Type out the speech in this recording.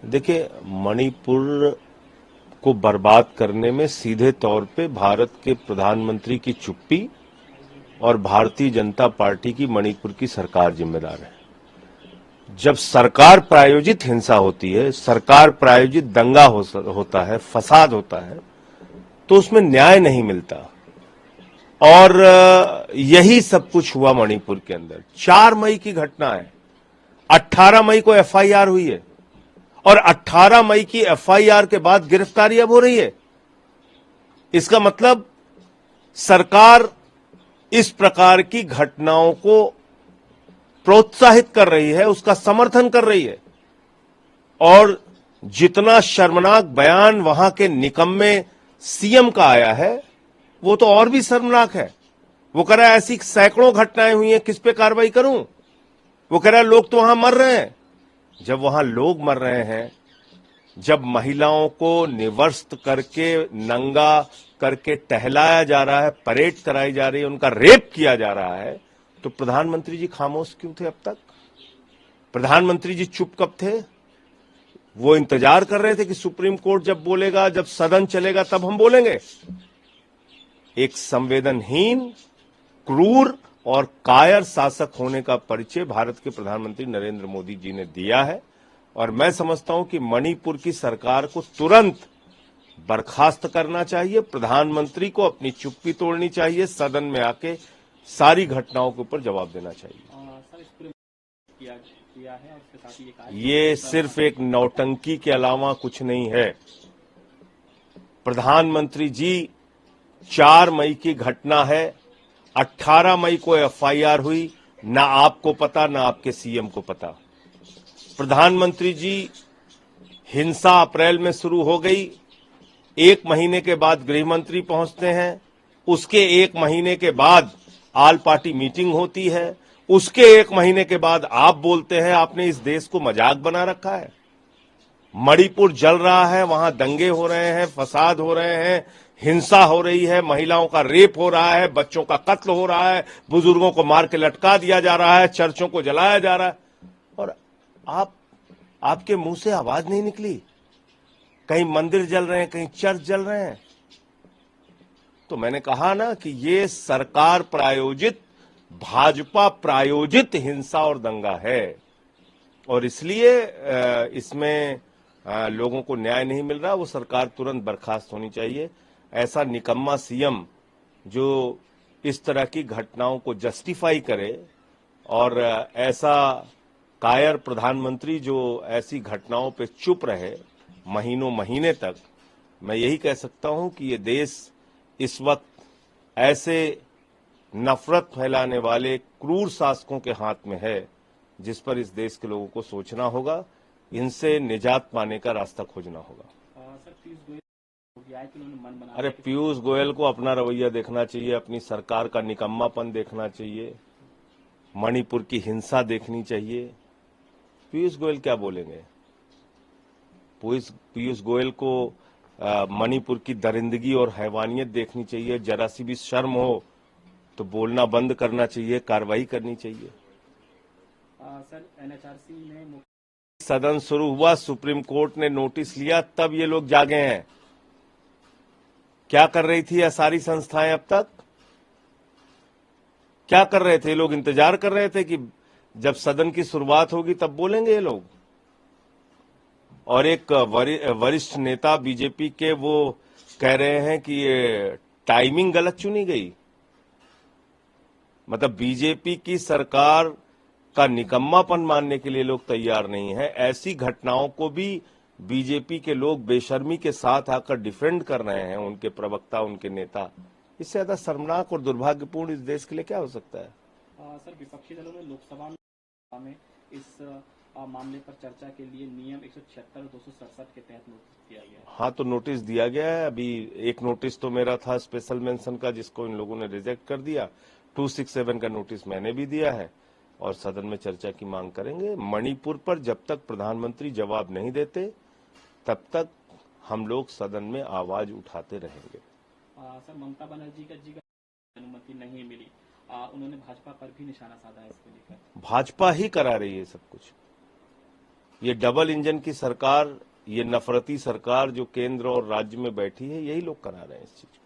देखिए, मणिपुर को बर्बाद करने में सीधे तौर पे भारत के प्रधानमंत्री की चुप्पी और भारतीय जनता पार्टी की मणिपुर की सरकार जिम्मेदार है। जब सरकार प्रायोजित हिंसा होती है, सरकार प्रायोजित दंगा होता है, फसाद होता है, तो उसमें न्याय नहीं मिलता। और यही सब कुछ हुआ मणिपुर के अंदर। 4 मई की घटना है, 18 मई को एफआईआर हुई है और 18 मई की एफआईआर के बाद गिरफ्तारी अब हो रही है। इसका मतलब सरकार इस प्रकार की घटनाओं को प्रोत्साहित कर रही है, उसका समर्थन कर रही है। और जितना शर्मनाक बयान वहां के निकम्मे सीएम का आया है, वो तो और भी शर्मनाक है। वो कह रहा है ऐसी सैकड़ों घटनाएं हुई हैं, किस पे कार्रवाई करूं। वो कह रहा है लोग तो वहां मर रहे हैं। जब वहां लोग मर रहे हैं, जब महिलाओं को निवर्स्त करके, नंगा करके टहलाया जा रहा है, परेड कराई जा रही है, उनका रेप किया जा रहा है, तो प्रधानमंत्री जी खामोश क्यों थे अब तक? प्रधानमंत्री जी चुप कब थे? वो इंतजार कर रहे थे कि सुप्रीम कोर्ट जब बोलेगा, जब सदन चलेगा, तब हम बोलेंगे। एक संवेदनहीन, क्रूर और कायर शासक होने का परिचय भारत के प्रधानमंत्री नरेंद्र मोदी जी ने दिया है। और मैं समझता हूं कि मणिपुर की सरकार को तुरंत बर्खास्त करना चाहिए, प्रधानमंत्री को अपनी चुप्पी तोड़नी चाहिए, सदन में आके सारी घटनाओं के ऊपर जवाब देना चाहिए। किया है और उसके साथ ये सिर्फ एक नौटंकी के अलावा कुछ नहीं है। प्रधानमंत्री जी, 4 मई की घटना है, 18 मई को एफआईआर हुई, ना आपको पता ना आपके सीएम को पता। प्रधानमंत्री जी, हिंसा अप्रैल में शुरू हो गई, 1 महीने के बाद गृहमंत्री पहुंचते हैं, उसके 1 महीने के बाद आल पार्टी मीटिंग होती है, उसके 1 महीने के बाद आप बोलते हैं आपने इस देश को मजाक बना रखा है। मणिपुर जल रहा है, वहां दंगे हो रहे हैं, फसाद हो रहे हैं, हिंसा हो रही है, महिलाओं का रेप हो रहा है, बच्चों का कत्ल हो रहा है, बुजुर्गों को मार के लटका दिया जा रहा है, चर्चों को जलाया जा रहा है, और आपके मुंह से आवाज नहीं निकली। कहीं मंदिर जल रहे हैं, कहीं चर्च जल रहे हैं। तो मैंने कहा ना कि ये सरकार प्रायोजित, भाजपा प्रायोजित हिंसा और दंगा है, और इसलिए इसमें लोगों को न्याय नहीं मिल रहा। वो सरकार तुरंत बर्खास्त होनी चाहिए। ऐसा निकम्मा सीएम जो इस तरह की घटनाओं को जस्टिफाई करे, और ऐसा कायर प्रधानमंत्री जो ऐसी घटनाओं पे चुप रहे महीनों महीने तक, मैं यही कह सकता हूं कि ये देश इस वक्त ऐसे नफरत फैलाने वाले क्रूर शासकों के हाथ में है, जिस पर इस देश के लोगों को सोचना होगा, इनसे निजात पाने का रास्ता खोजना होगा। अरे पीयूष गोयल को अपना रवैया देखना चाहिए, अपनी सरकार का निकम्मापन देखना चाहिए, मणिपुर की हिंसा देखनी चाहिए। पीयूष गोयल क्या बोलेंगे? पीयूष गोयल को मणिपुर की दरिंदगी और हैवानियत देखनी चाहिए। जरा सी भी शर्म हो तो बोलना बंद करना चाहिए, कार्रवाई करनी चाहिए। सर, एनएचआरसी में सदन शुरू हुआ, सुप्रीम कोर्ट ने नोटिस लिया, तब ये लोग जागे हैं। क्या कर रही थी ये सारी संस्थाएं अब तक? क्या कर रहे थे? लोग इंतजार कर रहे थे कि जब सदन की शुरुआत होगी तब बोलेंगे ये लोग। और एक वरिष्ठ नेता बीजेपी के वो कह रहे हैं कि ये टाइमिंग गलत चुनी गई। मतलब बीजेपी की सरकार का निकम्मापन मानने के लिए लोग तैयार नहीं है। ऐसी घटनाओं को भी बीजेपी के लोग बेशर्मी के साथ आकर डिफेंड कर रहे हैं, उनके प्रवक्ता, उनके नेता। इससे ज्यादा शर्मनाक और दुर्भाग्यपूर्ण इस देश के लिए क्या हो सकता है? सर, विपक्षी दलों ने लोकसभा में इस मामले पर चर्चा के लिए नियम 176 और 267 के तहत नोटिस दिया गया है। हाँ, तो नोटिस दिया गया है। अभी एक नोटिस तो मेरा था स्पेशल मेंशन का, जिसको इन लोगों ने रिजेक्ट कर दिया। 267 का नोटिस मैंने भी दिया है, और सदन में चर्चा की मांग करेंगे। मणिपुर पर जब तक प्रधानमंत्री जवाब नहीं देते, तब तक हम लोग सदन में आवाज उठाते रहेंगे। सर, ममता बनर्जी का अनुमति नहीं मिली, उन्होंने भाजपा पर भी निशाना साधा है इसको लेकर। भाजपा ही करा रही है सब कुछ। ये डबल इंजन की सरकार, ये नफरती सरकार जो केंद्र और राज्य में बैठी है, यही लोग करा रहे हैं इस चीज को।